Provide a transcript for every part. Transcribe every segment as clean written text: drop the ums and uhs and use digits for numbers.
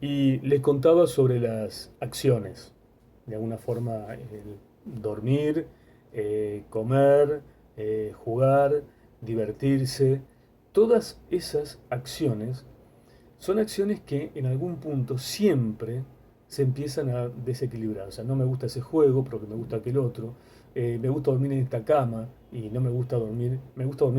Y les contaba sobre las acciones, de alguna forma dormir, comer, jugar, divertirse. Todas esas acciones son acciones que en algún punto siempre se empiezan a desequilibrar. O sea, no me gusta ese juego porque me gusta aquel otro. Me gusta dormir en esta cama y no me gusta dormir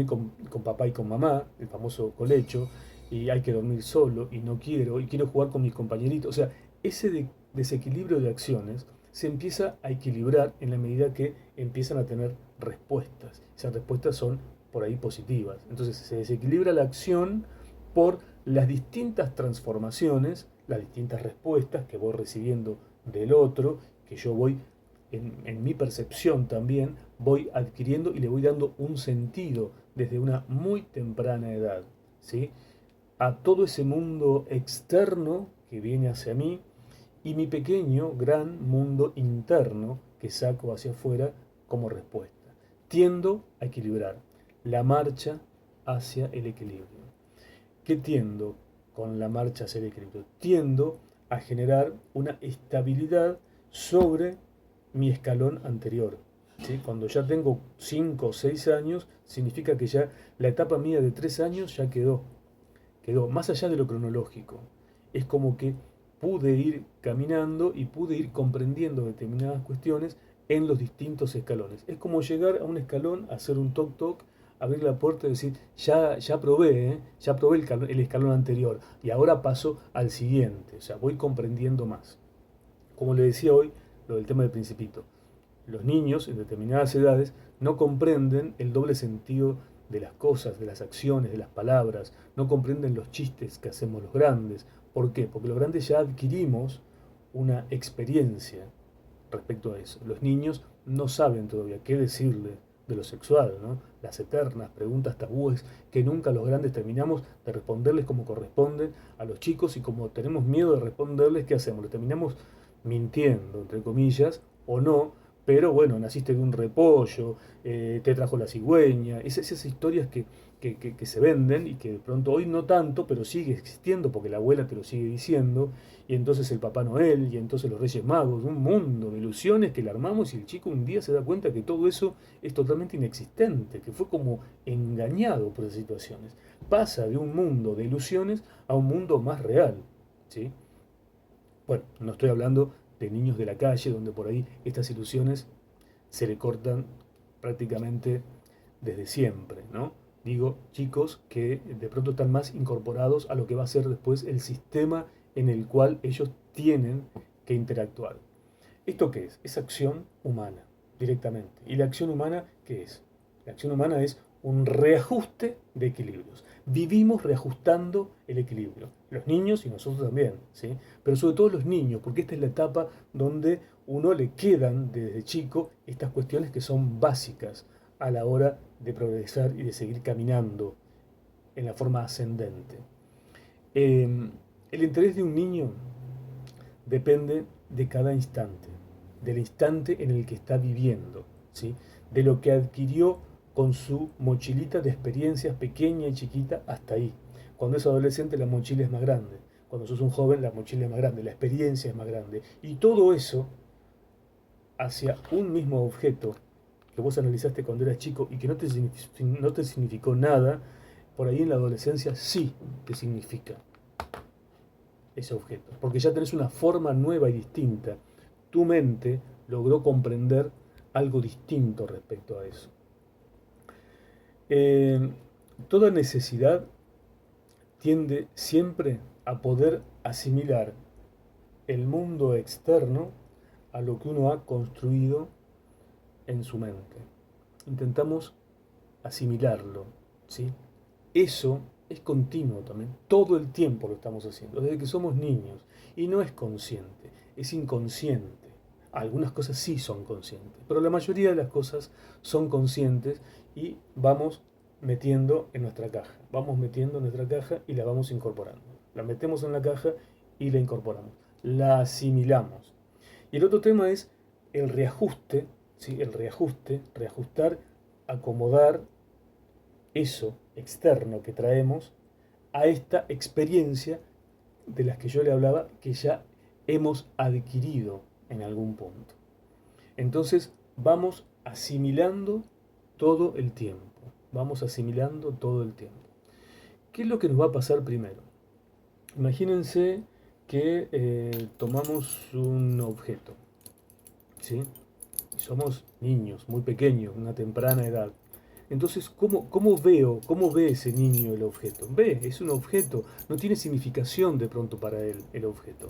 con papá y con mamá, el famoso colecho, y hay que dormir solo y no quiero, y quiero jugar con mis compañeritos. O sea, ese desequilibrio de acciones se empieza a equilibrar en la medida que empiezan a tener respuestas. Esas respuestas son por ahí positivas. Entonces se desequilibra la acción por las distintas transformaciones, las distintas respuestas que voy recibiendo del otro, que yo voy en mi percepción también, voy adquiriendo y le voy dando un sentido desde una muy temprana edad, ¿sí? A todo ese mundo externo que viene hacia mí y mi pequeño, gran mundo interno que saco hacia afuera como respuesta. Tiendo a equilibrar la marcha hacia el equilibrio. ¿Qué tiendo con la marcha hacia el equilibrio? Tiendo a generar una estabilidad sobre mi escalón anterior. ¿Sí? Cuando ya tengo 5 o 6 años, significa que ya la etapa mía de 3 años ya quedó más allá de lo cronológico. Es como que pude ir caminando y pude ir comprendiendo determinadas cuestiones en los distintos escalones. Es como llegar a un escalón, hacer un toc toc, abrir la puerta y decir, ya probé, ya probé el escalón anterior y ahora paso al siguiente. O sea, voy comprendiendo más. Como le decía hoy, lo del tema del principito. Los niños en determinadas edades no comprenden el doble sentido de las cosas, de las acciones, de las palabras, no comprenden los chistes que hacemos los grandes. ¿Por qué? Porque los grandes ya adquirimos una experiencia respecto a eso. Los niños no saben todavía qué decirle de lo sexual, ¿no? Las eternas preguntas tabúes que nunca los grandes terminamos de responderles como corresponden a los chicos y como tenemos miedo de responderles, ¿qué hacemos? Le terminamos mintiendo, entre comillas, o no, pero bueno, naciste de un repollo, te trajo la cigüeña, esas historias que se venden y que de pronto hoy no tanto, pero sigue existiendo porque la abuela te lo sigue diciendo, y entonces el Papá Noel, y entonces los Reyes Magos, un mundo de ilusiones que le armamos y el chico un día se da cuenta que todo eso es totalmente inexistente, que fue como engañado por esas situaciones. Pasa de un mundo de ilusiones a un mundo más real, ¿sí? Bueno, no estoy hablando de niños de la calle, donde por ahí estas ilusiones se le cortan prácticamente desde siempre, ¿no? Digo, chicos que de pronto están más incorporados a lo que va a ser después el sistema en el cual ellos tienen que interactuar. ¿Esto qué es? Es acción humana, directamente. ¿Y la acción humana qué es? La acción humana es un reajuste de equilibrios. Vivimos reajustando el equilibrio. Los niños y nosotros también, ¿sí? Pero sobre todo los niños, porque esta es la etapa donde uno le quedan desde chico estas cuestiones que son básicas a la hora de progresar y de seguir caminando en la forma ascendente. El interés de un niño depende de cada instante, del instante en el que está viviendo, ¿sí? De lo que adquirió con su mochilita de experiencias pequeña y chiquita hasta ahí. Cuando es adolescente la mochila es más grande, cuando sos un joven la mochila es más grande, la experiencia es más grande. Y todo eso hacia un mismo objeto que vos analizaste cuando eras chico y que no te significó nada, por ahí en la adolescencia sí te significa ese objeto, porque ya tenés una forma nueva y distinta. Tu mente logró comprender algo distinto respecto a eso. Eh, Toda necesidad tiende siempre a poder asimilar el mundo externo a lo que uno ha construido en su mente. Intentamos asimilarlo, ¿sí? Eso es continuo también, todo el tiempo lo estamos haciendo, desde que somos niños, y no es consciente, es inconsciente. Algunas cosas sí son conscientes, pero la mayoría de las cosas son conscientes y vamos metiendo en nuestra caja, vamos metiendo en nuestra caja y la vamos incorporando. La metemos en la caja y la incorporamos, la asimilamos. Y el otro tema es el reajuste, ¿sí? El reajuste, reajustar, acomodar eso externo que traemos a esta experiencia de las que yo le hablaba que ya hemos adquirido en algún punto. Entonces vamos asimilando todo el tiempo. Vamos asimilando todo el tiempo. ¿Qué es lo que nos va a pasar primero? Imagínense que tomamos un objeto, ¿sí? Y somos niños, muy pequeños, una temprana edad. Entonces, ¿cómo ve ese niño el objeto? Es un objeto, no tiene significación de pronto para él el objeto.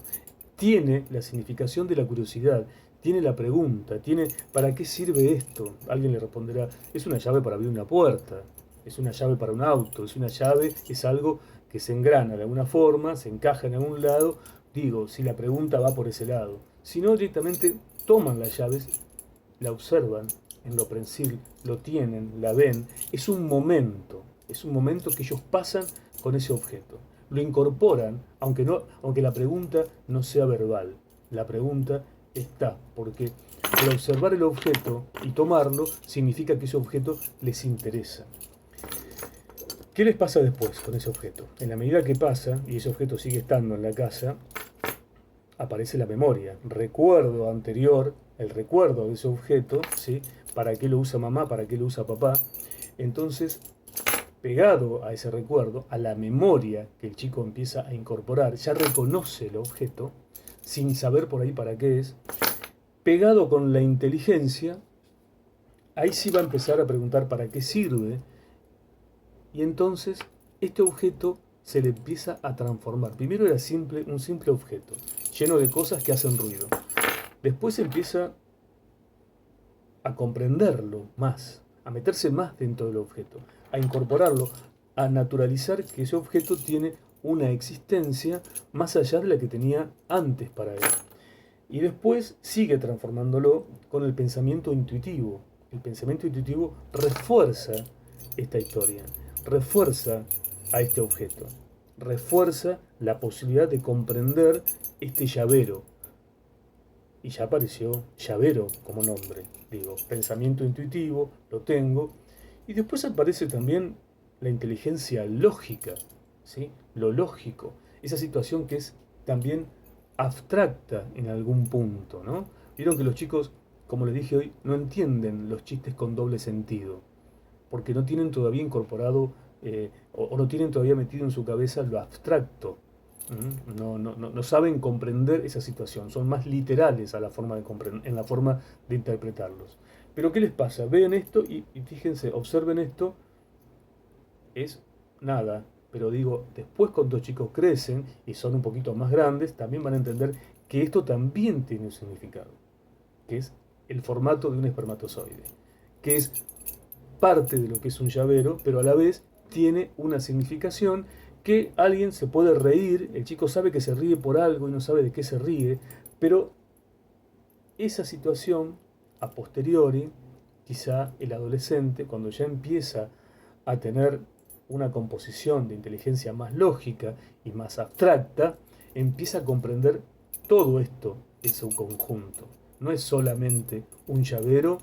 Tiene la significación de la curiosidad, tiene la pregunta, tiene ¿para qué sirve esto? Alguien le responderá, es una llave para abrir una puerta, es una llave para un auto, es una llave, es algo que se engrana de alguna forma, se encaja en algún lado. Digo, si la pregunta va por ese lado. Si no, directamente toman las llaves, la observan en lo prensil, lo tienen, la ven. Es un momento que ellos pasan con ese objeto. Lo incorporan, aunque la pregunta no sea verbal. La pregunta está, porque al observar el objeto y tomarlo, significa que ese objeto les interesa. ¿Qué les pasa después con ese objeto? En la medida que pasa, y ese objeto sigue estando en la casa, aparece la memoria, recuerdo anterior, el recuerdo de ese objeto, ¿sí? ¿Para qué lo usa mamá? ¿Para qué lo usa papá? Entonces, pegado a ese recuerdo, a la memoria que el chico empieza a incorporar, ya reconoce el objeto, sin saber por ahí para qué es, pegado con la inteligencia, ahí sí va a empezar a preguntar para qué sirve, y entonces este objeto se le empieza a transformar. Primero era un simple objeto, lleno de cosas que hacen ruido. Después empieza a comprenderlo más, a meterse más dentro del objeto, a incorporarlo, a naturalizar que ese objeto tiene una existencia más allá de la que tenía antes para él. Y después sigue transformándolo con el pensamiento intuitivo. El pensamiento intuitivo refuerza esta historia, refuerza a este objeto, refuerza la posibilidad de comprender este llavero. Y ya apareció llavero como nombre. Digo, pensamiento intuitivo, lo tengo. Y después aparece también la inteligencia lógica, ¿sí? Lo lógico, esa situación que es también abstracta en algún punto, ¿no? Vieron que los chicos, como les dije hoy, no entienden los chistes con doble sentido, porque no tienen todavía incorporado o no tienen todavía metido en su cabeza lo abstracto. No saben comprender esa situación, son más literales a la forma de en la forma de interpretarlos. Pero ¿qué les pasa? Vean esto y fíjense, observen esto, es nada, pero digo, después cuando los chicos crecen y son un poquito más grandes, también van a entender que esto también tiene un significado, que es el formato de un espermatozoide, que es parte de lo que es un llavero, pero a la vez tiene una significación que alguien se puede reír, el chico sabe que se ríe por algo y no sabe de qué se ríe, pero esa situación a posteriori, quizá el adolescente, cuando ya empieza a tener una composición de inteligencia más lógica y más abstracta, empieza a comprender todo esto en su conjunto. No es solamente un llavero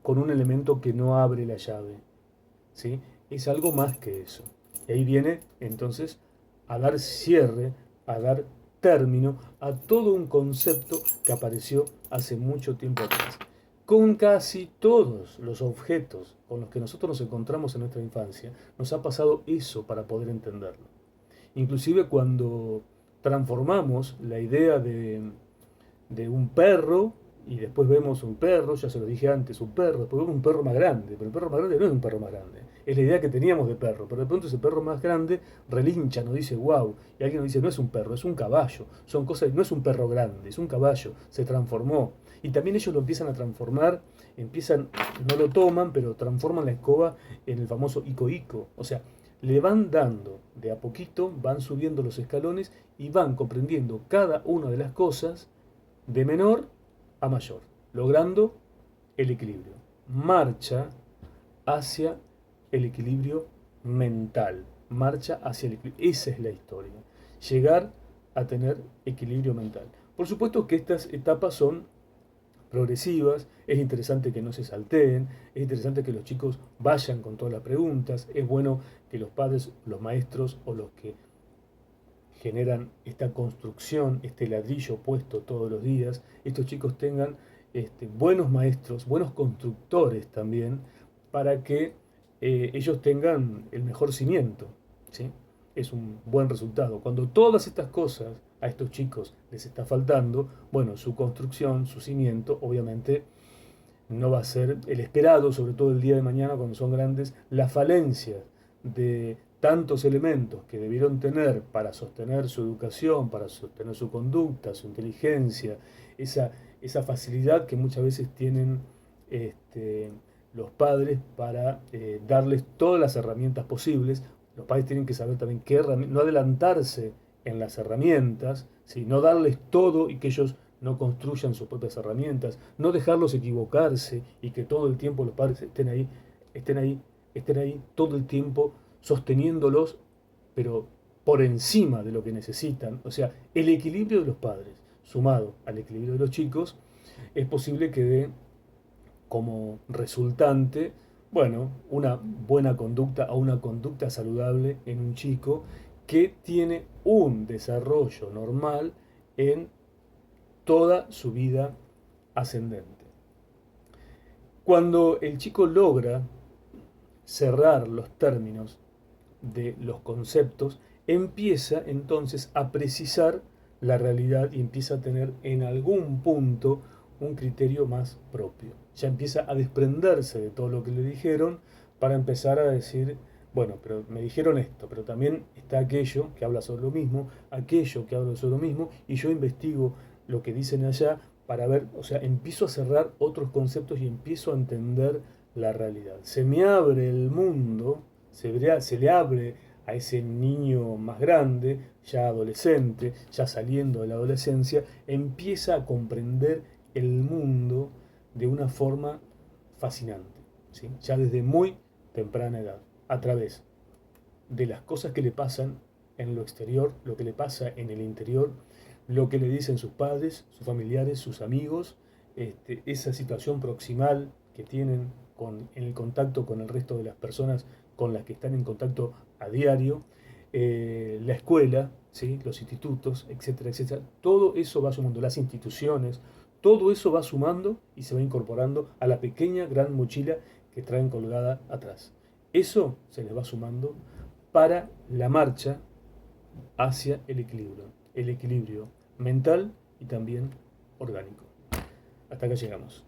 con un elemento que no abre la llave, ¿sí? Es algo más que eso. Y ahí viene entonces a dar cierre, a dar término a todo un concepto que apareció hace mucho tiempo atrás. Con casi todos los objetos con los que nosotros nos encontramos en nuestra infancia, nos ha pasado eso para poder entenderlo. Inclusive cuando transformamos la idea de un perro y después vemos un perro, ya se lo dije antes, un perro, después vemos un perro más grande, pero el perro más grande no es un perro más grande, es la idea que teníamos de perro, pero de pronto ese perro más grande relincha, nos dice wow, y alguien nos dice no es un perro, es un caballo, son cosas, no es un perro grande, es un caballo, se transformó, y también ellos lo empiezan a transformar, no lo toman, pero transforman la escoba en el famoso ico, o sea, le van dando de a poquito, van subiendo los escalones y van comprendiendo cada una de las cosas de menor a mayor, logrando el equilibrio. Marcha hacia el equilibrio mental, marcha hacia el equilibrio. Esa es la historia, llegar a tener equilibrio mental. Por supuesto que estas etapas son progresivas, es interesante que no se salteen, es interesante que los chicos vayan con todas las preguntas, es bueno que los padres, los maestros o los que generan esta construcción, este ladrillo puesto todos los días, estos chicos tengan buenos maestros, buenos constructores también, para que ellos tengan el mejor cimiento, ¿sí? Es un buen resultado. Cuando todas estas cosas a estos chicos les está faltando, bueno, su construcción, su cimiento, obviamente no va a ser el esperado, sobre todo el día de mañana cuando son grandes, la falencia de tantos elementos que debieron tener para sostener su educación, para sostener su conducta, su inteligencia, esa facilidad que muchas veces tienen los padres para darles todas las herramientas posibles. Los padres tienen que saber también no adelantarse en las herramientas, ¿sí? No darles todo y que ellos no construyan sus propias herramientas, no dejarlos equivocarse y que todo el tiempo los padres estén ahí todo el tiempo sosteniéndolos, pero por encima de lo que necesitan. O sea, el equilibrio de los padres, sumado al equilibrio de los chicos, es posible que dé como resultante, bueno, una buena conducta o una conducta saludable en un chico que tiene un desarrollo normal en toda su vida ascendente. Cuando el chico logra cerrar los términos de los conceptos, empieza entonces a precisar la realidad y empieza a tener en algún punto un criterio más propio. Ya empieza a desprenderse de todo lo que le dijeron para empezar a decir, bueno, pero me dijeron esto, pero también está aquello que habla sobre lo mismo, aquello que habla sobre lo mismo, y yo investigo lo que dicen allá para ver, o sea, empiezo a cerrar otros conceptos y empiezo a entender la realidad. Se me abre el mundo, se le abre a ese niño más grande, ya adolescente, ya saliendo de la adolescencia, empieza a comprender el mundo de una forma fascinante, ¿sí? Ya desde muy temprana edad, a través de las cosas que le pasan en lo exterior, lo que le pasa en el interior, lo que le dicen sus padres, sus familiares, sus amigos, esa situación proximal que tienen en el contacto con el resto de las personas con las que están en contacto a diario, la escuela, ¿sí? Los institutos, etcétera, etcétera. Todo eso va sumando, las instituciones, todo eso va sumando y se va incorporando a la pequeña gran mochila que traen colgada atrás. Eso se les va sumando para la marcha hacia el equilibrio mental y también orgánico. Hasta acá llegamos.